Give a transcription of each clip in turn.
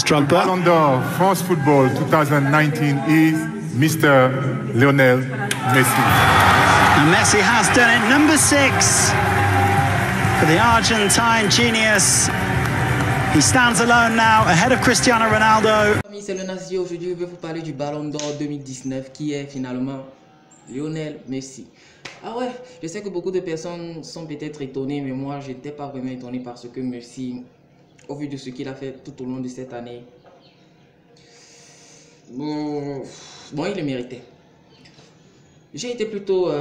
Trump. Ballon d'Or France Football 2019 is Mr. Lionel Messi. And Messi has done it. Number 6 for the Argentine genius. He stands alone now, ahead of Cristiano Ronaldo. C'est le Nazi. Aujourd'hui, je vais vous parler du Ballon d'Or 2019 qui est finalement Lionel Messi. Ah ouais, je sais que beaucoup de personnes sont peut-être étonnées, mais moi, je n'étais pas vraiment étonné parce que Messi, au vu de ce qu'il a fait tout au long de cette année, bon, il le méritait. J'ai été plutôt...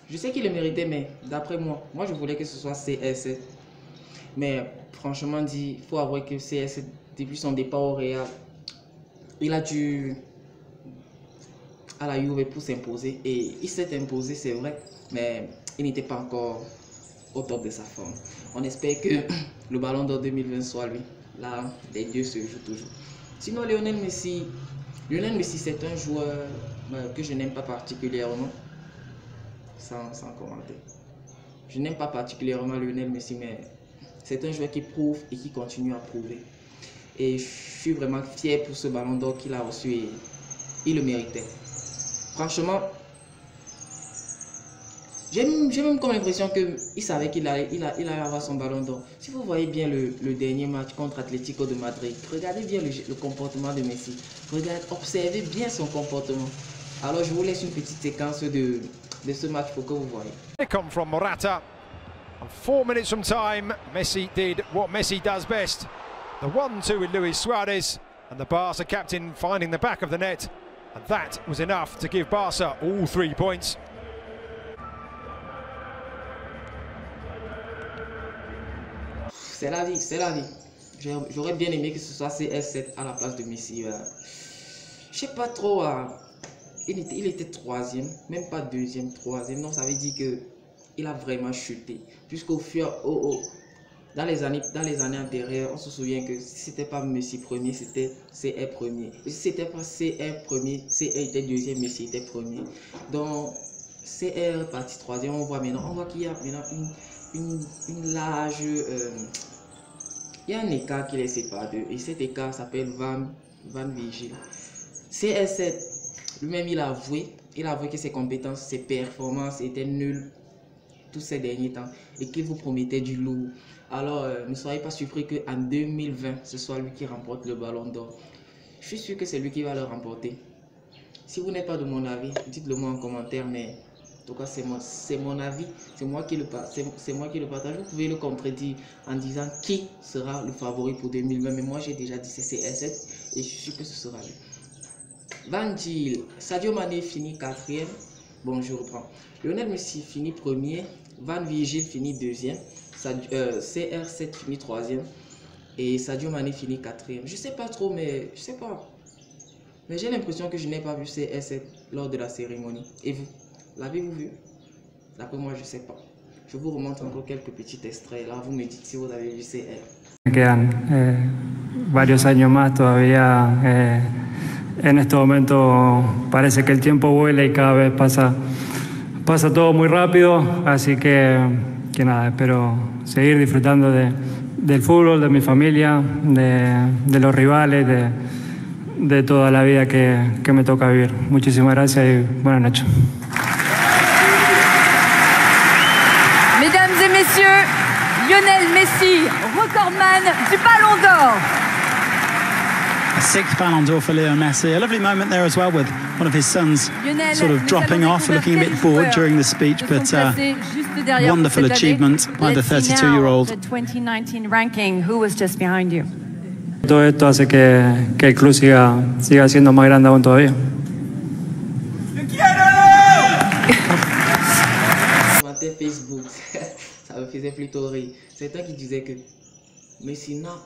je sais qu'il le méritait, mais d'après moi, je voulais que ce soit CR7. Mais franchement dit, il faut avouer que CR7, depuis son départ au Real, il a dû à la Juve pour s'imposer. Et il s'est imposé, c'est vrai, mais il n'était pas encore au top de sa forme. On espère que le Ballon d'Or 2020 soit lui. Là, les dieux se jouent toujours. Sinon, Lionel Messi, c'est un joueur que je n'aime pas particulièrement. Sans commenter. Je n'aime pas particulièrement Lionel Messi, mais c'est un joueur qui prouve et qui continue à prouver. Et je suis vraiment fier pour ce Ballon d'Or qu'il a reçu et il le méritait. Franchement, j'ai même comme l'impression qu'il savait qu'il allait avoir son Ballon d'Or. Si vous voyez bien le dernier match contre Atlético de Madrid, regardez bien le comportement de Messi. Observez bien son comportement. Alors je vous laisse une petite séquence de ce match pour que vous voyez. Come from Morata. And 4 minutes from time, Messi did what Messi does best. The 1-2 with Luis Suarez, and the Barca captain finding the back of the net. And that was enough to give Barca all 3 points. C'est la vie, c'est la vie. J'aurais bien aimé que ce soit CR7 à la place de Messi. Je sais pas trop. Il était 3e, même pas 2e, 3e. Donc ça veut dire que il a vraiment chuté. Puisqu'au fur dans les années antérieures, on se souvient que si c'était pas Messi premier, c'était CR premier. Et si c'était pas CR premier, CR était 2e, Messi était premier. Donc CR partie 3e, on voit qu'il y a maintenant une large... il y a un écart qui les sépare d'eux. Et cet écart s'appelle Van Vigil. CR7, lui-même il a avoué que ses compétences, ses performances étaient nulles tous ces derniers temps et qu'il vous promettait du lourd. Alors ne soyez pas surpris qu'en 2020 ce soit lui qui remporte le Ballon d'Or. Je suis sûr que c'est lui qui va le remporter. Si vous n'êtes pas de mon avis, dites-le moi en commentaire, mais en tout cas c'est mon avis, c'est moi qui le partage. Vous pouvez le contredire en disant qui sera le favori pour 2020, mais moi j'ai déjà dit c'est CR7 et je suis sûr que ce sera lui. Van Gil, Sadio Mané finit 4e. Bon, je reprends. Lionel Messi finit 1er. Van Vigil finit 2e. CR7 finit 3e. Et Sadio Mané finit 4e. Je sais pas trop, mais je sais pas. Mais j'ai l'impression que je n'ai pas vu CR7 lors de la cérémonie. Et vous, l'avez-vous vu? D'après moi, je sais pas. Je vous remontre encore quelques petits extraits. Là, vous me dites si vous avez vu CR. Me quedan varios años más todavía. En este momento parece que el tiempo vuela y cada vez pasa todo muy rápido, así que nada, espero seguir disfrutando del fútbol, de mi familia, de los rivales, de toda la vida que me toca vivir. Muchísimas gracias y buenas noches. Mesdames et messieurs, Lionel Messi, recordman du Ballon d'Or. A 6th Ballon d'Or for Leo Messi. A lovely moment there as well with one of his sons sort of dropping off, looking a bit bored during the speech, but wonderful achievement by the 32-year-old. The 2019 ranking, who was just behind you? Todo esto hace que el club siga siendo más grande aún todavía. Facebook, ça me faisait plutôt rire. C'est un qui disait que Messi n'a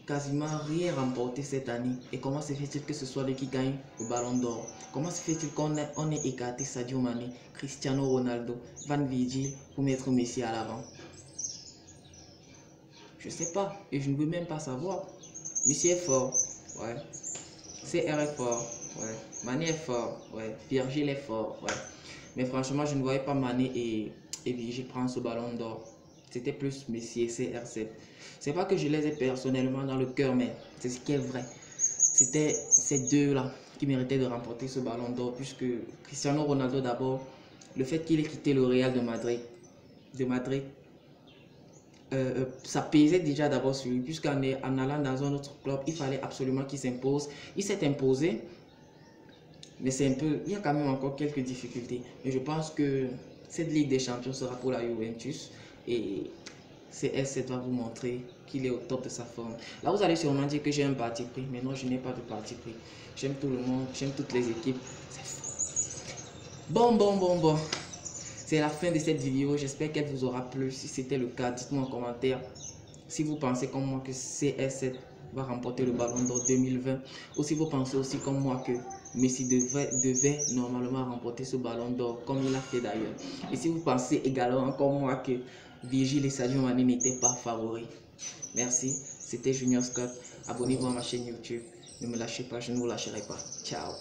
quasiment rien remporté cette année. Et comment se fait-il que ce soit lui qui gagne le Ballon d'Or? Comment se fait-il qu'on ait écarté Sadio Mané, Cristiano Ronaldo, Van Vigil pour mettre Messi à l'avant? Je sais pas et je ne veux même pas savoir. Messi est fort, ouais. CR est fort, ouais. Mané est fort, ouais. Virgil est fort, ouais. Mais franchement, je ne voyais pas Mané et Virgil prendre ce Ballon d'Or. c'était plus Messi et CR7. C'est pas que je les ai personnellement dans le cœur, mais c'est ce qui est vrai. C'était ces deux-là qui méritaient de remporter ce ballon d'or, puisque Cristiano Ronaldo d'abord, le fait qu'il ait quitté le Real de Madrid, ça pesait déjà d'abord sur lui, puisqu'en allant dans un autre club, il fallait absolument qu'il s'impose. Il s'est imposé, mais c'est un peu, il y a quand même encore quelques difficultés. Mais je pense que cette Ligue des Champions sera pour la Juventus et CR7 va vous montrer qu'il est au top de sa forme. Là, vous allez sûrement dire que j'ai un parti pris, mais non, je n'ai pas de parti pris. J'aime tout le monde, j'aime toutes les équipes. Bon. C'est la fin de cette vidéo. J'espère qu'elle vous aura plu. Si c'était le cas, dites-moi en commentaire si vous pensez comme moi que CR7 va remporter le Ballon d'Or 2020, ou si vous pensez aussi comme moi que Messi devait normalement remporter ce Ballon d'Or, comme il l'a fait d'ailleurs. Et si vous pensez également comme moi que Virgil et Sadio Mané n'étaient pas favoris. Merci, c'était Junior Scott. Abonnez-vous à ma chaîne YouTube. Ne me lâchez pas, je ne vous lâcherai pas. Ciao.